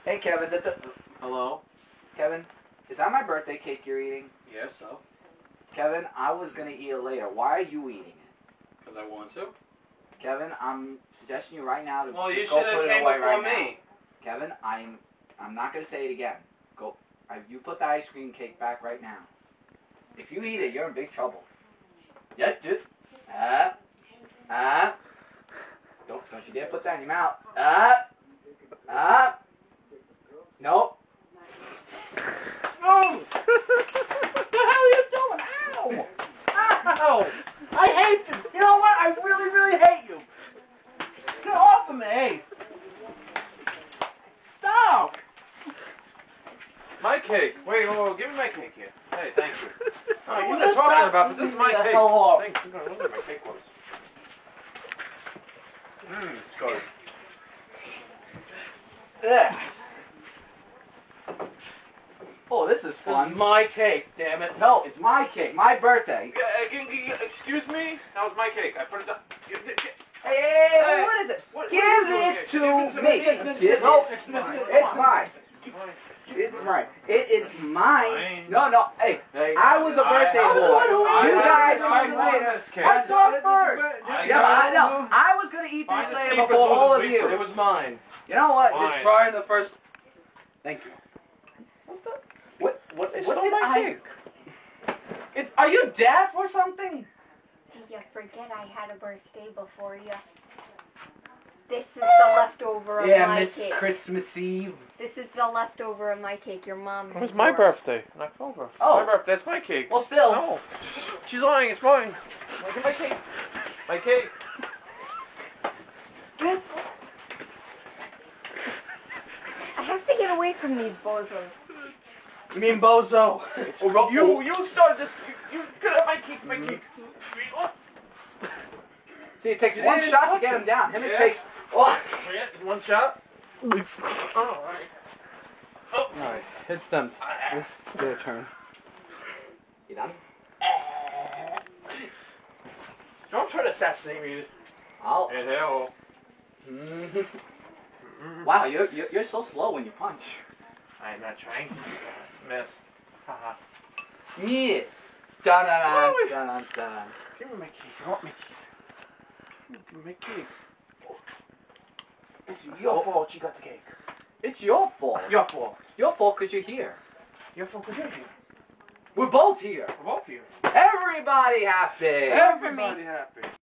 Hey, Kevin. Hello? Kevin, is that my birthday cake you're eating? Yes, so? Kevin, I was going to eat it later. Why are you eating it? Because I want to. Kevin, I'm suggesting you right now to Well, you just go should have put it came away before right me. now. Kevin, I'm not going to say it again. Go. You put the ice cream cake back right now. If you eat it, you're in big trouble. Yeah, just don't you dare put that in your mouth. Nope. Oh! What the hell are you doing? Ow! Ow! I hate you! You know what? I really, really hate you! Get off of me! Stop! My cake. Wait, give me my cake here. Hey, thank you. Oh, you were talking about, but this is my cake. Thanks. Look at my cake was. It's good. Yeah. Oh, this is fun. This is my cake, damn it. No, it's my cake. My birthday. Excuse me? That was my cake. I put it down. Hey, what is it? Give it to me. No, it's mine. It's mine. It is mine. No. Hey, I was the birthday boy. You guys come later. I saw it first. Yeah, but I know. I was gonna eat this later before all of you. It was mine. You know what? Mine. Just try in the first. Thank you. What They did stole my cake. Are you deaf or something? Did you forget I had a birthday before you? This is the leftover of my Miss cake. Christmas Eve. This is the leftover of my cake. Your mom It had was my yours. birthday in October. Oh. My birthday. That's my cake. Well, still. No. She's lying. It's mine. Look at my cake. My cake. I have to get away from these bozos. You mean bozo? You started this. You could have my cake. My cake. See, it takes one shot to get him down. Him, it takes. Oh. One shot. Alright. Alright, it's them. It's their turn. You done? Don't try to assassinate me. I'll. Hell. Wow, you're so slow when you punch. I'm not trying to miss. Haha. Yes. Dun dun dun dun dun. Give me my cake. I want my cake. Give me my cake. It's your fault you got the cake. It's your fault. Your fault. Your fault because you're here. Your fault because you're here. We're both here. We're both here. Everybody happy. Everybody happy.